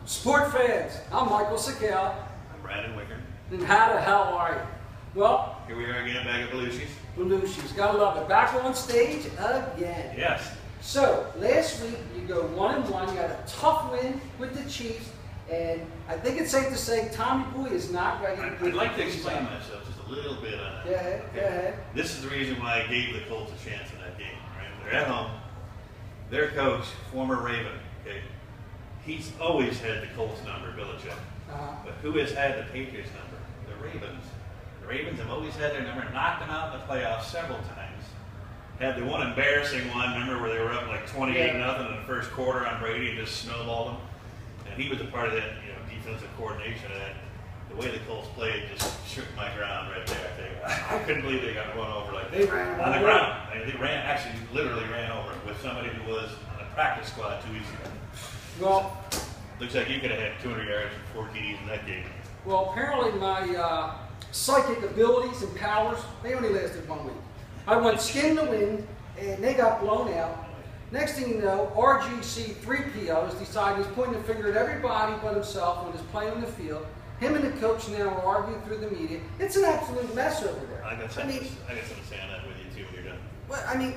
Sport fans, I'm Michael Sakala. I'm Brandon Wicker. And how the hell are you? Well, here we are again, back at Belushi's. Belushi's, gotta love it. Back on stage again. Yes. So, last week you go 1-1, you had a tough win with the Chiefs, and I think it's safe to say Tommy Boy is not ready to I'd like to explain myself just a little bit on that. Go ahead, go ahead. This is the reason why I gave the Colts a chance in that game. Right? They're at home. Their coach, former Raven, okay, he's always had the Colts number, Belichick. But who has had the Patriots number? The Ravens. The Ravens have always had their number, knocked them out in the playoffs several times. Had the one embarrassing one, remember, where they were up like 28-0 in the first quarter on Brady and just snowballed them. And he was a part of that, defensive coordination of that. The way the Colts played just shook my ground right there. I couldn't believe they got run over like that. On the ground. They ran, actually, literally ran over with somebody who was on a practice squad 2 weeks ago. Well, looks like you could have had 200 yards and 4 TDs in that game. Well, apparently my psychic abilities and powers, they only lasted 1 week. I went skin in the wind, and they got blown out. Next thing you know, RGC 3PO has decided he's pointing the finger at everybody but himself when he's playing on the field. Him and the coach now are arguing through the media. It's an absolute mess over there. I got something to say on that with you too when you're done. Well,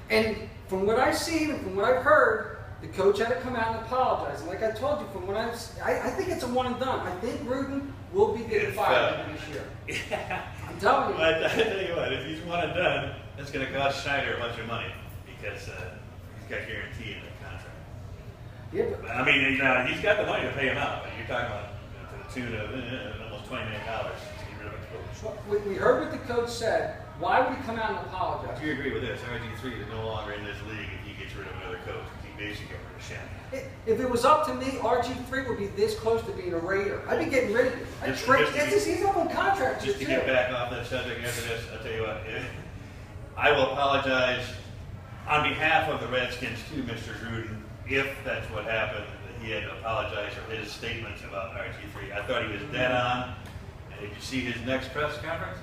and from what I've seen and from what I've heard, the coach had to come out and apologize. And like I told you, from what I think it's a one and done. I think Gruden will be getting fired this year. Yeah. I'm telling you. I tell you what, if he's one and done, that's going to cost Schneider a bunch of money because he's got guarantee in the contract. Yeah, but he's got the money to pay him out. But you're talking about to the tune of almost $20 million to get rid of a coach. We heard what the coach said. Why would he come out and apologize? Do you agree with this? RG3 is no longer in this league if he gets rid of another coach. He basically got rid of Shannon. If it was up to me, RG3 would be this close to being a Raider. I'd be getting rid of him. He's up on contract. Just to get back off that subject after this, I'll tell you what. I will apologize on behalf of the Redskins to Mr. Gruden if that's what happened, that he had to apologize for his statements about RG3. I thought he was dead on. And did you see his next press conference?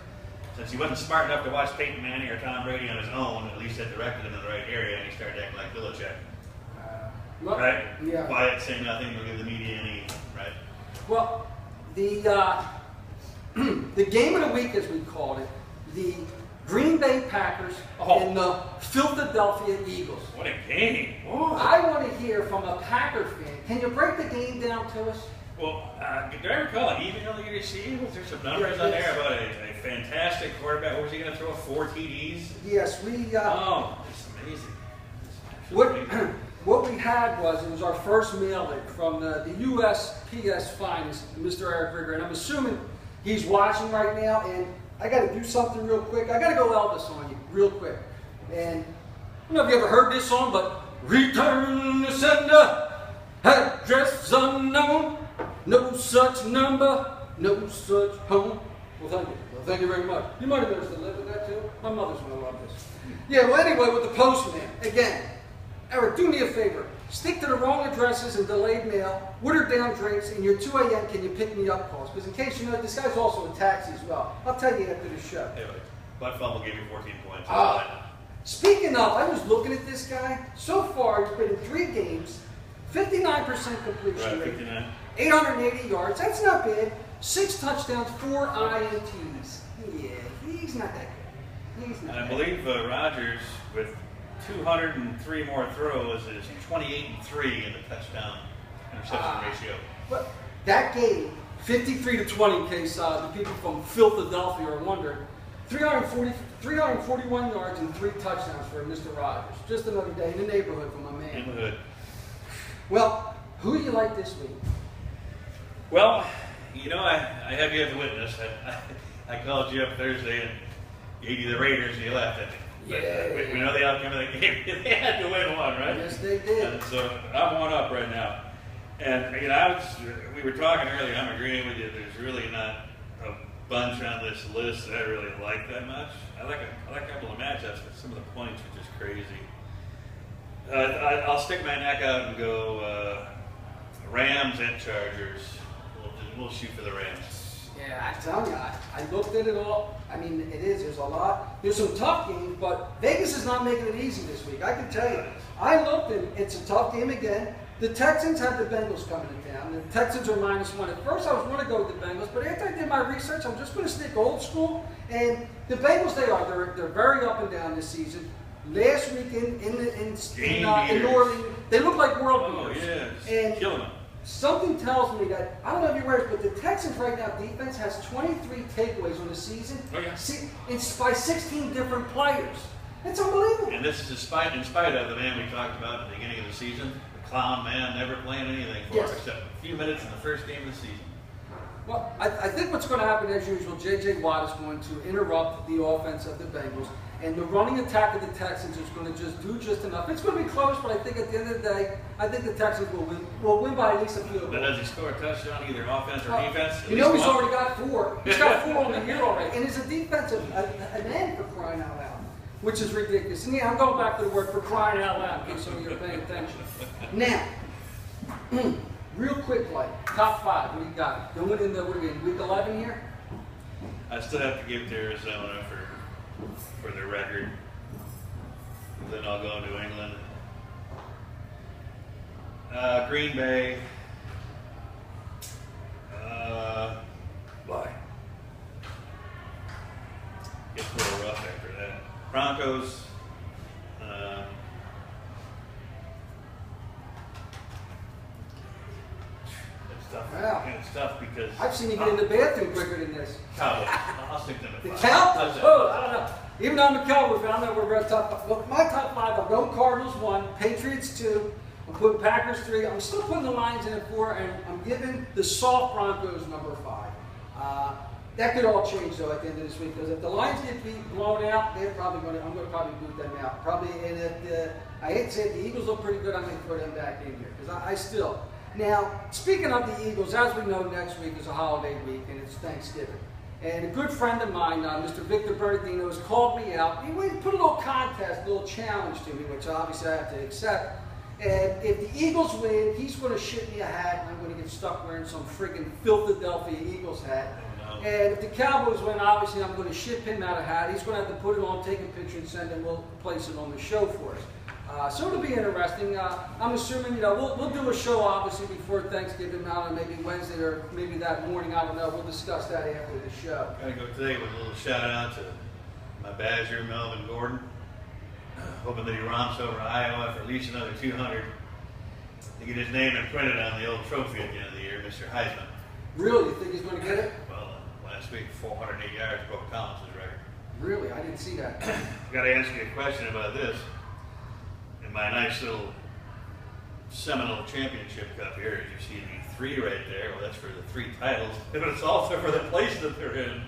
Since he wasn't smart enough to watch Peyton Manning or Tom Brady on his own, at least that directed him in the right area, and he started acting like Belichick. Right? Yeah. Quiet, say nothing, don't give the media any, right? Well, the game of the week, as we called it, the Green Bay Packers and the Philadelphia Eagles. What a game. Oh. I want to hear from a Packer fan. Can you break the game down to us? Well, do I recall an email that you received? Was there some numbers on there about a fantastic quarterback? What was he going to throw? 4 TDs? Yes, it's amazing. What we had was our first mailing from the USPS finest, Mr. Eric Rigger, and I'm assuming he's watching right now, and I got to do something real quick. I got to go Elvis on you real quick. And I don't know if you ever heard this song, but return to sender, address unknown, no such number, no such home. Well, thank you. Well, thank you very much. You might have been able to live with that too. My mother's going to love this. Yeah, well, anyway, with the postman, again, Eric, do me a favor. Stick to the wrong addresses and delayed mail, watered down drinks, and your 2 a.m. can you pick me up calls. Because in case you know, this guy's also a taxi as well. I'll tell you after the show. Hey, Butt Fumble gave you 14 points. Speaking of, I was looking at this guy. So far, he's been in 3 games, 59% completion rate, 59. 880 yards. That's not bad. 6 touchdowns, 4 INTs. Yeah, he's not that good. He's not. And I believe Rodgers, with 203 more throws, is 28-3 in the touchdown interception ratio. But that game, 53-20, in case the people from Philadelphia are wondering, 341 yards and 3 touchdowns for Mr. Rodgers. Just another day in the neighborhood for my man. In the hood. Well, who do you like this week? Well, I have you as a witness. I called you up Thursday and gave you the Raiders and you laughed at me. Yeah. We know the outcome of the game. They had to win one, right? Yes, they did. And so I'm 1 up right now. And we were talking earlier. I'm agreeing with you. There's really not a bunch on this list that I really like that much. I like a couple of matchups, but some of the points are just crazy. I'll stick my neck out and go Rams and Chargers. We'll shoot for the Rams. Yeah, I tell you, I looked at it all. There's a lot. There's some tough games, but Vegas is not making it easy this week. I can tell you. I looked and it's a tough game again. The Texans have the Bengals coming to town. The Texans are -1. At first, I was going to go with the Bengals, but after I did my research, I'm just going to stick old school. And the Bengals, they're very up and down this season. Last week in New Orleans, they look like world beaters. Oh yeah, and killing them. Something tells me that, I don't know if you're aware, but the Texans right now defense has 23 takeaways on the season. Oh yeah. By 16 different players. It's unbelievable. And this is in spite of the man we talked about at the beginning of the season, the clown man, never playing anything for us except a few minutes in the first game of the season. Well, I think what's going to happen as usual, J.J. Watt is going to interrupt the offense of the Bengals, and the running attack of the Texans is going to do just enough. It's going to be close, but I think at the end of the day, I think the Texans will win. Will win by at least a field goal. But does he score a touchdown, either offense or defense? You know he's already got 4. He's got 4 on the year already, and he's a defensive an end for crying out loud, which is ridiculous. And yeah, I'm going back to the word for crying out loud in case some of you are paying attention. Now. Real quick, like top 5. What do you got? Going in the week 11 here? I still have to give to Arizona for their record. Then I'll go New England. Green Bay. Bye. Gets a little rough after that. Broncos. Wow. It's tough because I've seen you get in the bathroom quicker than this. Cowboys. I'll stick them at The 5. Cowboys? Oh, I don't know. Even though I'm a Cowboys fan, I know we're very top 5. Look, my top 5, I'm going Cardinals 1, Patriots 2, I'm putting Packers 3, I'm still putting the Lions in at 4, and I'm giving the soft Broncos number 5. That could all change though at the end of this week, because if the Lions get blown out, I'm going to probably boot them out. Probably, and if I hate to say it, the Eagles look pretty good, I'm going to throw them back in here, because I still. Now, speaking of the Eagles, as we know, next week is a holiday week, and it's Thanksgiving. And a good friend of mine, Mr. Victor Bernardino, has called me out. He put a little contest, a little challenge to me, which obviously I have to accept. And if the Eagles win, he's going to ship me a hat, and I'm going to get stuck wearing some friggin' Philadelphia Eagles hat. And if the Cowboys win, obviously I'm going to ship him out a hat. He's going to have to put it on, take a picture, and send it. We'll place it on the show for us. So it'll be interesting. I'm assuming, we'll do a show obviously before Thanksgiving, now and maybe Wednesday or maybe that morning. I don't know. We'll discuss that after the show. Gotta go today with a little shout out to my Badger, Melvin Gordon. Hoping that he romps over Iowa for at least another 200 to get his name imprinted on the old trophy at the end of the year, Mr. Heisman. Really? You think he's going to get it? Well, last week, 408 yards broke Collins' record. Really? I didn't see that. Got to ask you a question about this. In my nice little Seminole Championship Cup here, you see the 3 right there. Well, that's for the 3 titles, but it's also for the place that they're in.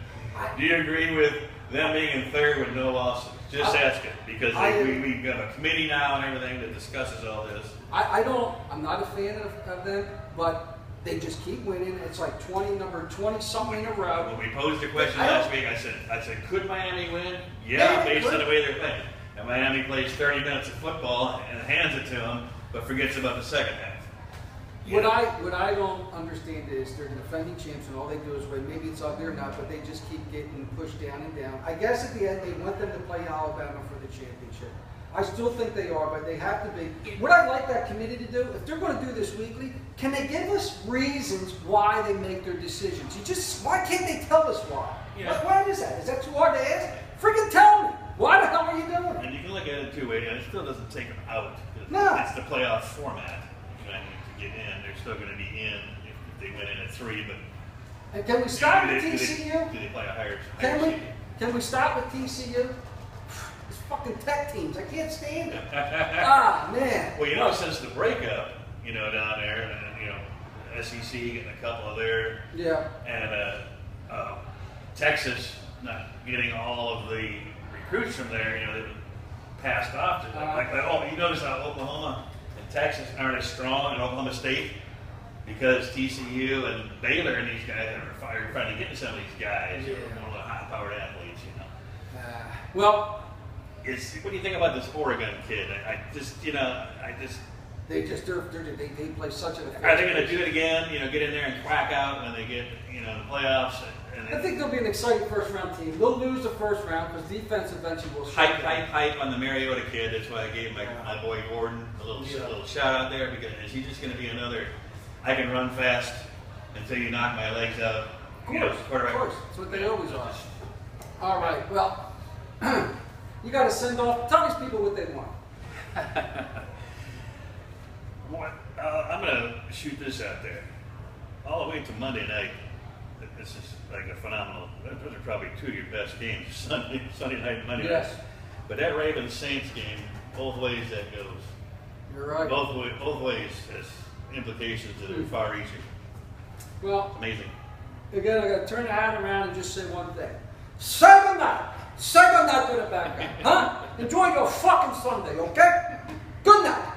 Do you agree with them being in 3rd with no losses? Just asking, because we've got a committee now and everything that discusses all this. I'm not a fan of them, but they just keep winning. It's like number 20 something in a row. When we posed the question last week, I said, could Miami win? Yeah, based on the way they're playing. And Miami plays 30 minutes of football and hands it to them, but forgets about the second half. What I don't understand is they're the defending champs, and all they do is win. Maybe it's ugly or not, but they just keep getting pushed down and down. I guess at the end they want them to play Alabama for the championship. I still think they are, but they have to be. What I'd like that committee to do, if they're going to do this weekly, can they give us reasons why they make their decisions? Why can't they tell us why? Yeah. Why is that? Is that too hard to ask? Freaking tell me. Why the hell are you doing it? And you can look at it 2 ways. It still doesn't take them out. No. It's the playoff format. To get in, they're still going to be in if they went in at 3. But and can we start with TCU? Do they play a higher Can we start with TCU? These fucking tech teams, I can't stand it. Man. Well, since the breakup, down there, and SEC getting a couple of there, and Texas not getting all of the recruits from there, they've been passed off to you notice how Oklahoma and Texas aren't as strong, and Oklahoma State, because TCU and Baylor and these guys are finally getting some of these guys, one of the high-powered athletes, Well, what do you think about this Oregon kid? They play such an. Are they going to do it again? Get in there and crack out when they get the playoffs. I think they'll be an exciting first-round team. They'll lose the first round because defense eventually will shut down. Hype on the Mariota kid. That's why I gave my boy Gordon a little shout out there, because is he just going to be another? I can run fast until you knock my legs out. Of course. That's what they always are. All right. Well, you got to send off. Tell these people what they want. I'm going to shoot this out there. All the way to Monday night. This is like a phenomenal. Those are probably two of your best games, Sunday night and Monday night. But that Ravens Saints game, both ways that goes. You're right. Both ways has implications that are far-reaching. Well, it's amazing. Again, I got to turn the hat around and just say one thing. Say goodnight. Say goodnight to the bad guy. Huh? Enjoy your fucking Sunday, okay? Good night.